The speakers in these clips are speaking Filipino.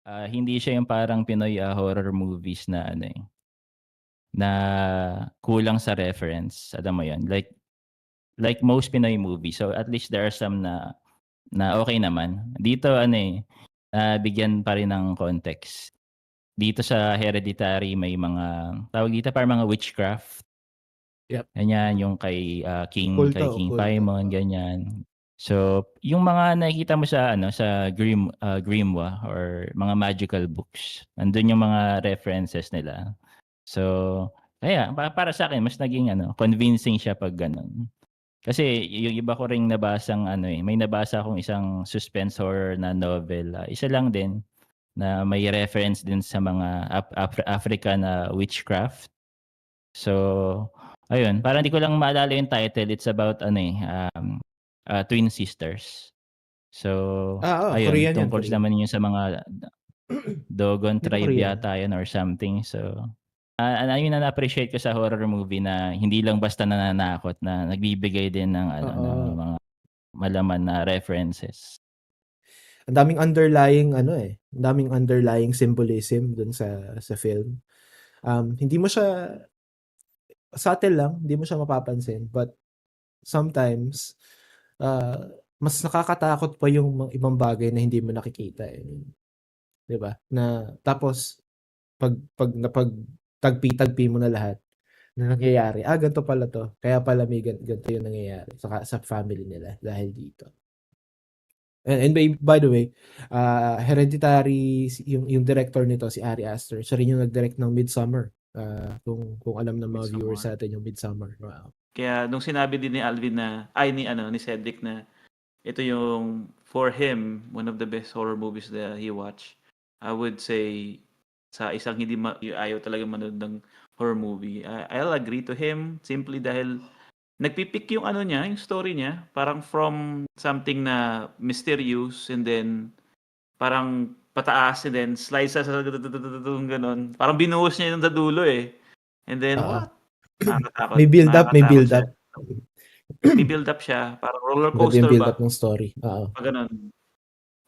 Hindi siya yung parang Pinoy, horror movies na ano, na kulang sa reference, alam mo yun? Like most Pinoy movies. So, at least there are some na okey naman. Dito ano, bigyan pa rin ng context. Dito sa Hereditary may mga tawag dito, parang mga witchcraft, Yep. ganyan. Yung kay King Okulto. Paimon, ganyan. So, yung mga nakikita mo sa ano, sa Grimoire or mga magical books, nandun yung mga references nila. So, kaya para sa'kin mas naging ano, convincing siya 'pag gano'n. Kasi yung iba ko ring nabasang ano, may nabasa akong isang suspense horror na novel, isa lang din na may reference din sa mga African na witchcraft. So, ayun, parang di ko lang maalala yung title, it's about ano, twin sisters. So, ayun, Korean 'yan, tungkol Korean. naman yun sa mga Dogon 'Di ba tribe Korean? yata yun or something. So, ayun na na-appreciate ko sa horror movie na hindi lang basta nananakot, na nagbibigay din ng ano, ng Oo. mga malaman na references. Ang daming underlying ano, ang daming underlying symbolism dun sa film. Hindi mo siya subtle lang, hindi mo siya mapapansin, but sometimes, mas nakakatakot pa yung mga ibang bagay na hindi mo nakikita, 'di ba? Na tapos 'pag napagtagpi-tagpi mo na lahat na nangyayari, ganito pala 'to, kaya pala may ganito yung nangyayari sa family nila dahil dito. And by the way, Hereditary yung director nito si Ari Aster, siya rin yung nag-direct ng Midsommar, kung alam ng mga viewers Midsommar. natin yung Midsommar, wow. Kaya nung sinabi din ni Alvin ni Cedric na ito yung for him, one of the best horror movies that he watched. I would say sa isang hindi ayaw talaga manood ng horror movie. I'll agree to him simply dahil nagpipick yung ano niya, yung story niya, parang from something na mysterious and then parang pataas and then slice sa ganun. Parang binuhos niya yung sa dulo eh. And then Oo. what? Nakakatakot. May build up, may Nakakatakot build siya. up. Nagbi-build up siya, parang roller Maganda yung coaster build up ba? ng story, oo. Pag ganun.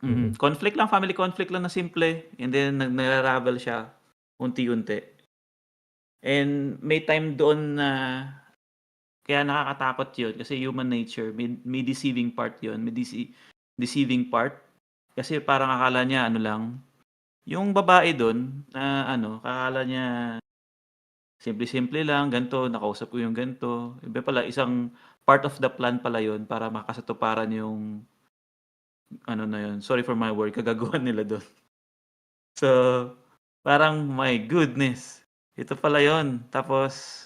Mm. Conflict lang, family conflict lang na simple and then nag-unravel siya unti-unti. And may time doon na kaya nakakatakot 'yun kasi human nature, may deceiving part 'yun, may deceiving part. Kasi parang akala niya ano lang, yung babae do'n na ano, akala niya simple-simple lang, ganito, nakausap ko yung ganito. Iba pala isang part of the plan pala 'yun para makasatuparan yung ano na 'yun, sorry for my word, kagaguhan nila do'n. So, parang my goodness, ito pala 'yun. Tapos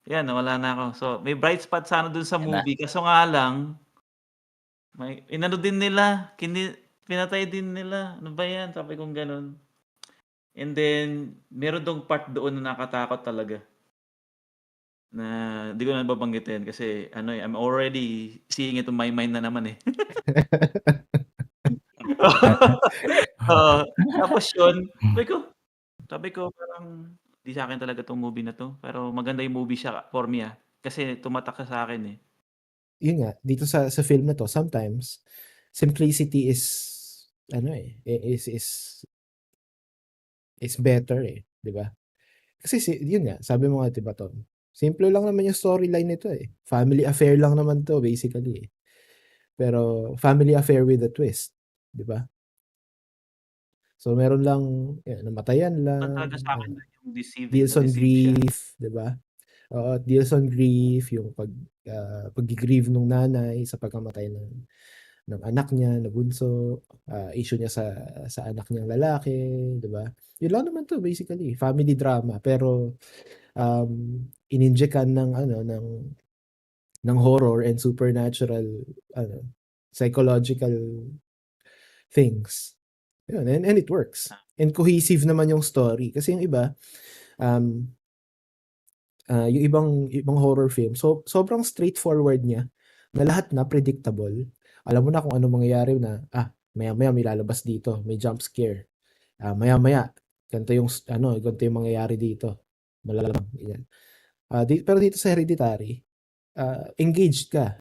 'yan, nawala na ako. So, may bright spot sana dun sa Yan na. movie kaso nga lang may inano din nila, pinatay din nila. Ano ba 'yan, sabi kong gano'n. And then meron dong part doon na nakakatakot talaga, na di ko na babanggitin kasi ano, I'm already seeing it on my mind na naman, eh. Oo, tapos 'yun, sabi ko parang, "Di sa'kin talaga 'tong movie na 'to." Pero maganda yung movie siya for me, kasi tumatak siya sa'kin, eh. Yun nga, dito sa film na 'to, sometimes simplicity is ano, is better, 'di ba? Kasi yun nga, sabi mo nga 'di ba, Tom, simple lang naman yung storyline nito, family affair lang naman 'to basically, pero family affair with a twist, 'di ba? So meron lang, namatayan Iba lang, talaga sa'kin yung deals on na-deceive siya. grief, 'di ba? Oo, deals on grief, yung paggi-grieve nung nanay sa pagkamatay ng anak niya na bunso, issue niya sa anak niyang lalaki, 'di ba? Yun lang naman 'to basically, family drama pero, ininjectan ng ano, ng horror and supernatural ano, psychological things. Yun, and it works. And cohesive naman yung story kasi yung iba, um, yung ibang horror film, so sobrang straightforward niya na lahat na predictable. Alam mo na kung anong mangyayari na, maya-maya may lalabas dito, may jump scare. Maya-maya ganito yung mangyayari dito, malalamang ganyan. Pero dito sa Hereditary, engaged ka,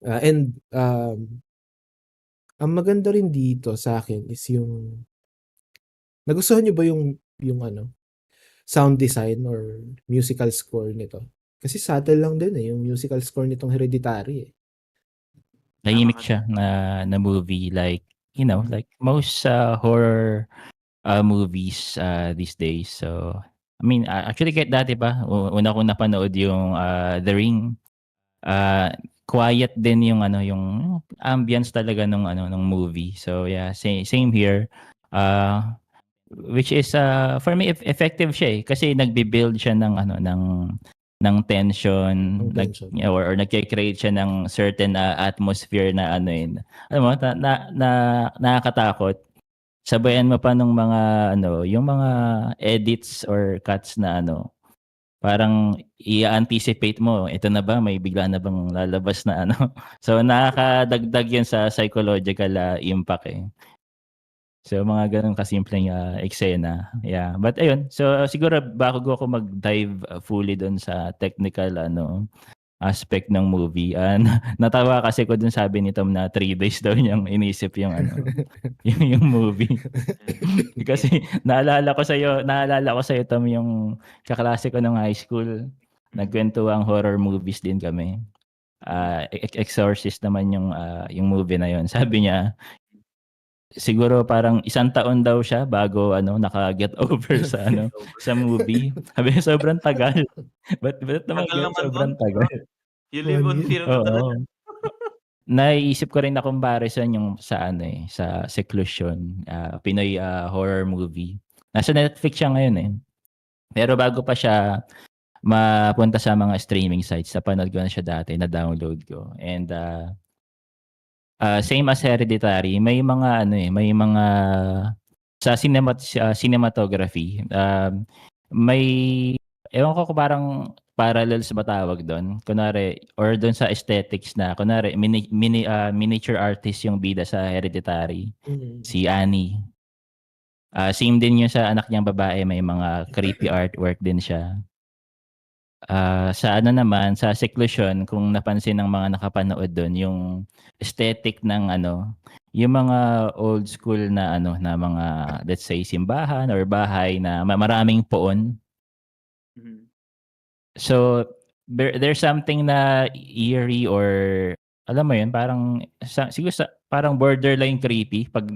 and, Ang maganda rin dito sa akin is yung nagustuhan niyo ba yung ano, sound design or musical score nito? Kasi subtle lang din yung musical score nitong Hereditary eh. Tahimik Tama ka siya dun. na movie like, you know, Mm. like most horror movies these days. So, I mean, actually kahit dati pa, una kong napanood yung The Ring. Quiet din yung ano, yung ambience talaga nung movie. So yeah, same here. Uh, which is for me effective siya eh kasi nagbi-build siya ng ano ng tension, Ang tension. or nagke-create siya ng certain atmosphere na ano yun. Alam mo, nakakatakot. Sabayan mo pa nung mga ano, yung mga edits or cuts na ano, parang i-anticipate mo, ito na ba, may bigla na bang lalabas na ano. So nakakadagdag yun sa psychological impact eh. So mga ganun kasimpleng eksena. Yeah. But ayun, so siguro bago ako mag-dive fully doon sa technical ano aspect ng movie. Natawa kasi ko dun sabi ni Tom na 3 days daw niyang inisip yung ano, yung movie. Kasi naalala ko sa Tom yung kaklase ko nung high school. Nagkwentuhang horror movies din kami. Exorcist naman yung movie na yon. Sabi niya, siguro parang 1 taon daw siya bago ano naka-get over sa ano sa movie. Sabi niya sobrang tagal. Ba't naman Tagal ganun naman nun, sobrang no? tagal? You live 1 on year. fear na talaga. Oo. Naiisip ko rin na comparison yung sa ano eh, sa Seclusion, Pinoy horror movie. Nasa Netflix siya ngayon eh. Pero bago pa siya mapunta sa mga streaming sites, napanood ko na siya dati, na-download ko. And same as Hereditary, may mga ano eh, may mga sa cinematography, may ewan ko kung parang parallels ba tawag doon. Kunwari, or doon sa aesthetics na, kunwari, miniature artist yung bida sa Hereditary, Mm. si Annie. Same din yung sa anak niyang babae, may mga creepy artwork din siya. Sa ano naman, sa Seclusion, kung napansin ng mga nakapanood doon, yung aesthetic ng ano, yung mga old school na ano, na mga, let's say, simbahan or bahay na maraming poon. So, there's something na eerie or alam mo yun, parang siguro parang borderline creepy pag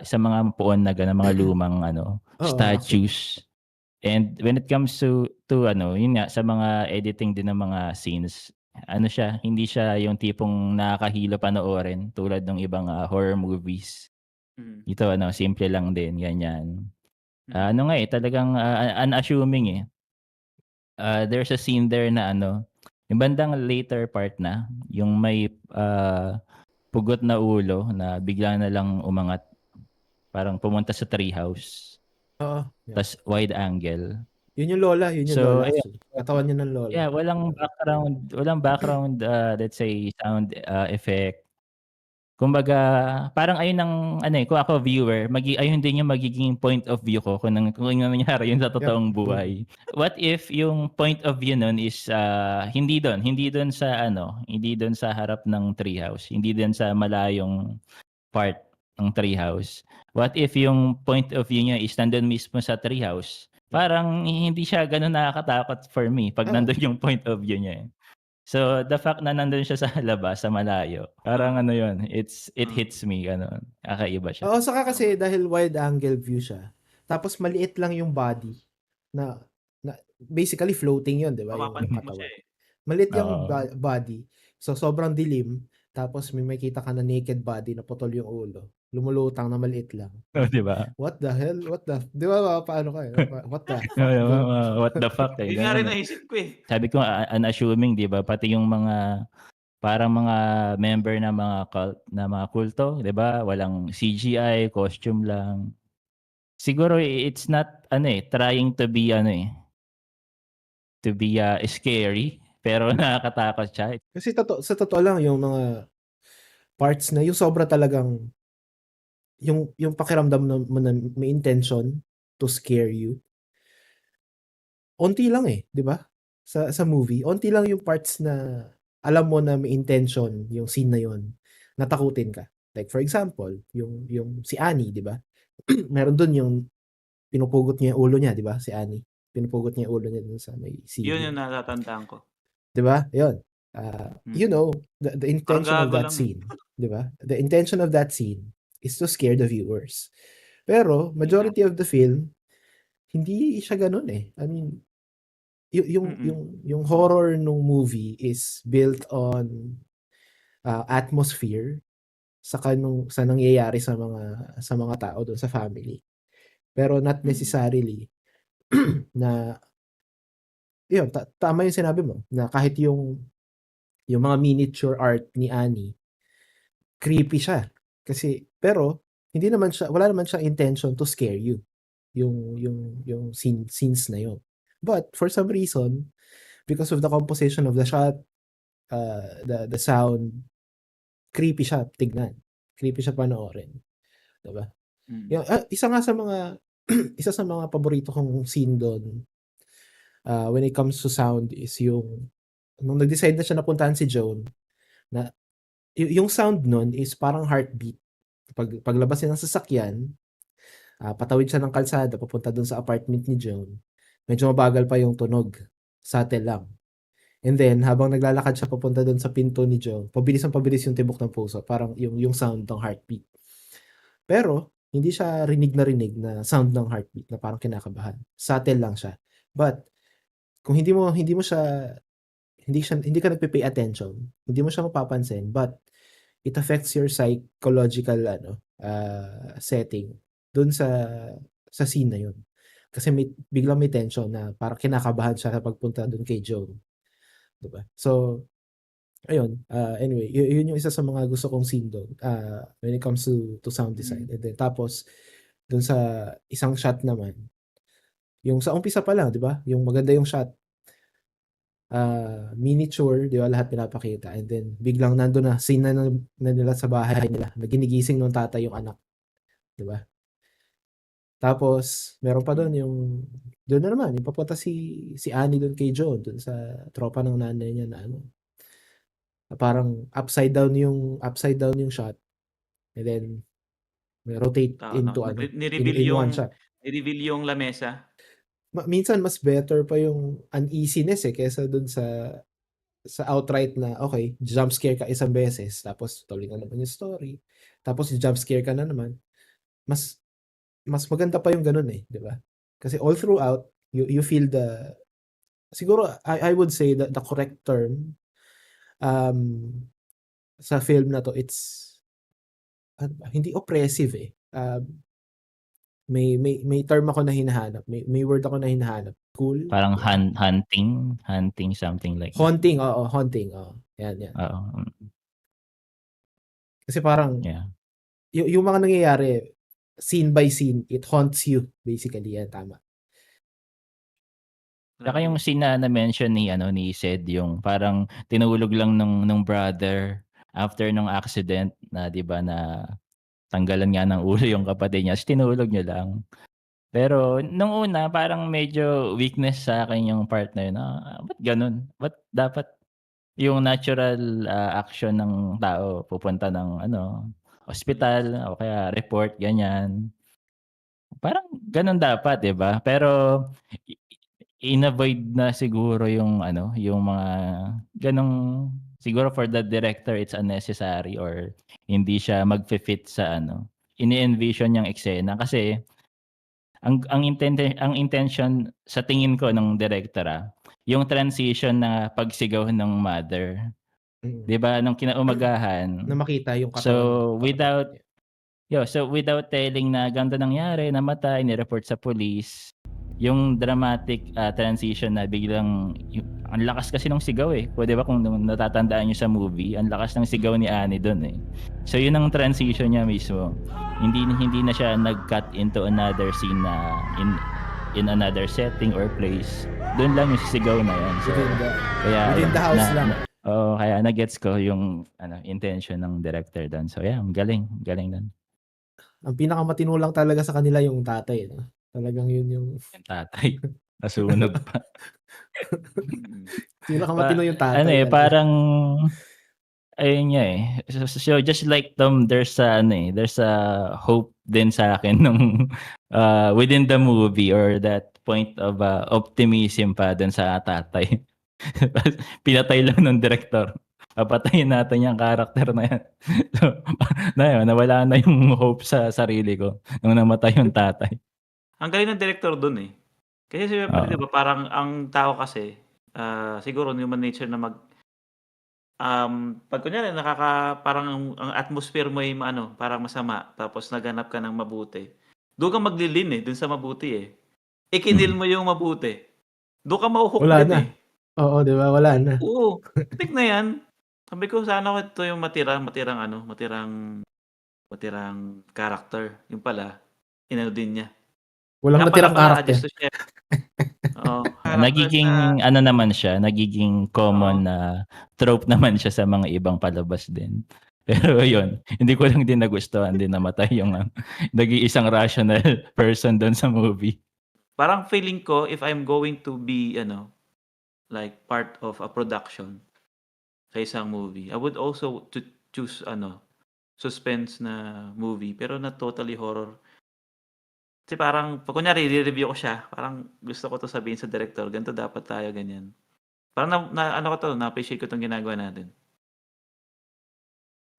sa mga puon na gano'n, mga lumang ano, Oo, actually. statues. And when it comes to ano, yun nga, sa mga editing din ng mga scenes, ano siya, hindi siya yung tipong nakakahilo panoorin tulad ng ibang horror movies. Ito ano, simple lang din, ganyan. Ano nga eh, talagang unassuming eh. There's a scene there na ano, yung bandang later part na, yung may pugot na ulo na bigla na lang umangat, parang pumunta sa treehouse, Oo, yeah. tas wide angle. Yun yung lola So, ayun. actually. Katawan niya ng lola. Yeah, walang background, let's say sound effect. Kumbaga, parang ayun ang ano eh, kung ako viewer, ayun din yung magiging point of view ko kung nangyari yun sa Yep. totoong buhay. What if yung point of view nun is hindi doon sa ano, hindi doon sa harap ng treehouse, hindi doon sa malayong part ng treehouse. What if yung point of view niya is nandun mismo sa treehouse? Parang hindi siya gano'n nakakatakot for me pag Oo. nandun yung point of view niya eh. So, the fact na nandun siya sa labas, sa malayo, parang ano yun, it hits me, gano'n. Kakaiba siya. Oo, saka Tama. kasi dahil wide angle view siya, tapos maliit lang yung body na basically floating yun, 'di ba, yung Mapapansin mo siya katawan. eh. Maliit yung Oo. body, so sobrang dilim, tapos may makita ka na naked body na putol yung ulo, lumulutang na maliit lang. Oh, 'di ba? What the hell? 'Di ba paano ka eh? What the fuck? Ganun. What the fuck eh, Yun nga rin gano'n eh. naisip ko eh. Sabi ko unassuming, 'di ba? Pati yung mga parang mga member ng mga cult na mga kulto, 'di ba? Walang CGI, costume lang. Siguro it's not ano eh, trying to be ano eh, to be scary, pero nakakatakot siya. Kasi sa totoo lang yung mga parts na yung sobra talagang yung pakiramdam mo na may intention to scare you. Onti lang eh, 'di ba? Sa movie, onti lang yung parts na alam mo na may intention yung scene na yun, na takutin ka. Like for example, yung si Annie, 'di ba? Meron dun yung pinupugot niya yung ulo niya, 'di ba? Si Annie. Pinupugot niya yung ulo niya dun sa may Yun ceiling. yung natatandaan ko. 'Di ba? 'Yun. You Mm. know, the Parang intention of gago that lang. scene, 'di ba? The intention of that scene is to scare the viewers. Pero majority of the film, hindi siya gano'n eh. I mean, yung horror nung movie is built on atmosphere sa nangyayari sa mga tao doon sa family. Pero not necessarily na yun, tama yung sinabi mo na kahit yung mga miniature art ni Annie, creepy siya. Kasi pero wala naman siyang intention to scare you. Yung scenes na yun. But for some reason, because of the composition of the shot, the sound, creepy siya tignan. Creepy siya panoorin, 'di ba? Yung, isa nga sa mga isa sa mga paborito kong scene doon when it comes to sound is yung nung nag-decide na siya na puntahan si Joan, na yung sound nun is parang heartbeat. Paglabas niya ng sasakyan, patawid siya ng kalsada papunta dun sa apartment ni Joan, medyo mabagal pa yung tunog, subtle lang. And then habang naglalakad siya papunta dun sa pinto ni Joan, pabilis yung tibok ng puso, parang yung sound ng heartbeat. Pero hindi siya rinig na sound ng heartbeat na parang kinakabahan. Subtle lang siya. But kung hindi ka nagpe-pay attention, hindi mo siya mapapansin, but it affects your psychological setting dun sa scene na yun. Kasi biglang may tension na parang kinakabahan siya sa pagpunta dun kay Joan, 'di ba? So ayun, anyway, yun yung isa sa mga gusto kong scene doon when it comes to sound design. And then tapos dun sa isang shot naman, yung sa umpisa pa lang, 'di ba? Yung maganda yung shot, miniature, 'di ba, lahat pinapakita, and then biglang nandun na, scene na nila sa bahay nila, na ginigising nung tatay yung anak, 'di ba? Tapos meron pa dun dun na naman yung papunta si Annie dun kay Joe, dun sa tropa ng nanay niya na ano, na parang upside down yung shot, and then rotate into in one shot. Ni-reveal yung lamesa. Minsan mas better pa yung uneasiness kaysa dun sa outright na okay, jump scare ka isang beses tapos tuloy na naman yung story. Tapos jump scare ka na naman. Mas maganda pa yung ganun 'di ba? Kasi all throughout you feel siguro I would say that the correct term sa film na to, it's hindi oppressive may term ako na hinahanap. May word ako na hinahanap. Cool. Parang hunting something like that. Haunting, oo, haunting. Oo. Yan. Oo. Kasi parang Yeah. yung mga nangyayari scene by scene, it haunts you basically. Yan, tama. Saka yung scene na na-mention ni Sed, yung parang tinulog lang nung brother after nung accident na 'di ba na tanggalan nga ng ulo yung kapatid niya, tinulog niya lang. Pero nung una parang medyo weakness sa akin yung part na yun, ba't ganun? Ba't dapat yung natural action ng tao pupunta ng ospital o kaya report, ganyan. Parang ganun dapat, 'di ba? Pero in-avoid na siguro yung yung mga ganong, siguro for the director it's unnecessary or hindi siya magfi-fit sa ini-envision niyang eksena. Kasi ang intention sa tingin ko ng director yung transition na pagsigaw ng mother. 'Di ba nung kinaumagahan. Na makita yung So katawan. without telling na ganito nangyari, namatay, ni-report sa police, yung dramatic transition na biglang ang lakas kasi nung sigaw O 'di ba kung natatandaan niyo sa movie, ang lakas ng sigaw ni Annie doon So yun ang transition niya mismo. Hindi na siya nag-cut into another scene na in another setting or place. Doon lang yung sigaw na yan. So Within the house lang. Kaya na-gets ko yung intention ng director doon. So yeah, galing doon. Ang pinakamatino lang talaga sa kanila yung tatay, no? Talagang yun yung tatay. Nasunog pa. Pinakamatino yung tatay. Parang Ayun nga, eh. So just like Tom, there's there's a hope din sa akin nung, within the movie or that point of, optimism pa dun sa tatay. Tapos pinatay lang nung direktor. Papatayin natin yung character na yan. So, na yun, nawala na yung hope sa sarili ko nung namatay yung tatay. Ang galing ng director dun, eh. Kasi siyempre 'di Oo. ba parang ang tao kasi, siguro human nature na 'pag kunyari parang ang atmosphere mo ay parang masama tapos naghanap ka ng mabuti, dun ka maglilin, eh, dun sa mabuti, eh. Ikinil Mm. mo yung mabuti, dun ka maho-hook Wala din, na. eh. Oo, 'di ba? Wala na. Oo, putik na yan. Sabi ko sana ito yung matirang character, yun pala inano din niya. Walang Kaya natirang pala karakter. just to share, oo, character sa Nagiging oo. common na trope naman siya sa mga ibang palabas din. Pero yun, hindi ko lang din nagustuhan din namatay yung, nag-iisang rational person dun sa movie. Parang feeling ko if I'm going to be like part of a production sa isang movie, I would also to choose suspense na movie pero not totally horror. Kasi parang 'pag kunyari i-re-review ko siya, parang gusto ko 'to sabihin sa director, "Ganito dapat tayo, ganyan." Parang na-ano ko 'to, na-appreciate ko 'tong ginagawa natin.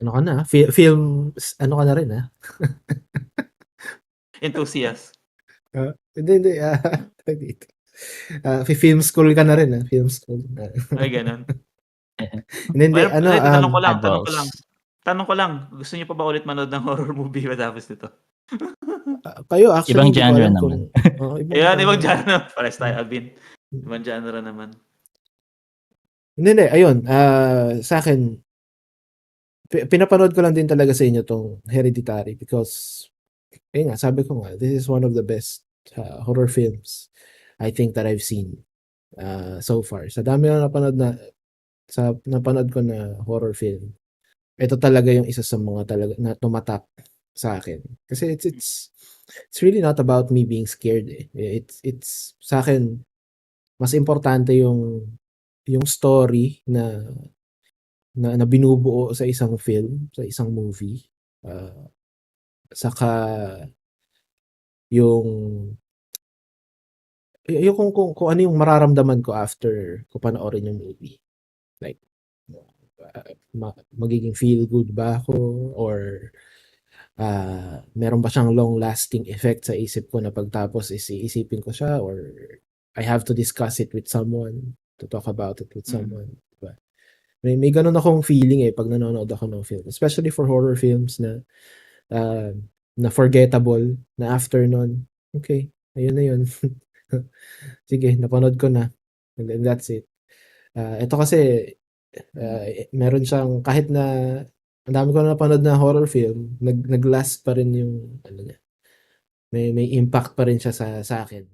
Ano ka na, films ano ka na rin, Enthusiast. Hindi, tawag dito, fi-film school ka na rin, film school. Ay gano'n. Hindi, hindi, Pero ano, Eyeballs. tanong ko lang, gusto niyo pa ba ulit manood ng horror movie matapos nito? kayo actually Ibang hindi ko genre alam naman. kung ibang Ayan, ibang genre. genre naman. Parehas tayo, Alvin. Ibang genre naman. Hindi, ayun, sa'kin pinapanood ko lang din talaga sa inyo 'tong Hereditary because ayun nga, sabi ko nga, this is one of the best, horror films I think that I've seen, so far. Sa dami na napanood ko na horror film, ito talaga yung isa sa mga talaga na tumatak sa akin. Kasi it's really not about me being scared, eh. It's sa'kin mas importante yung story na binubuo sa isang film, sa isang movie, saka yung yung kung ano yung mararamdaman ko after ko panoorin yung movie. Like, magiging feel good ba ako or, meron ba siyang long lasting effect sa isip ko na pagtapos iisipin ko siya or I have to discuss it with someone, to talk about it with Mm. someone, 'di ba? May gano'n akong feeling, eh, 'pag nanonood ako ng film, especially for horror films na forgettable, na after nun, "Okey, ayun na yun. Sige, napanood ko na, and then that's it." Ito kasi, meron siyang kahit na ang dami ko na napanood na horror film, nag-last pa rin yung ano niya, may impact pa rin siya sa akin.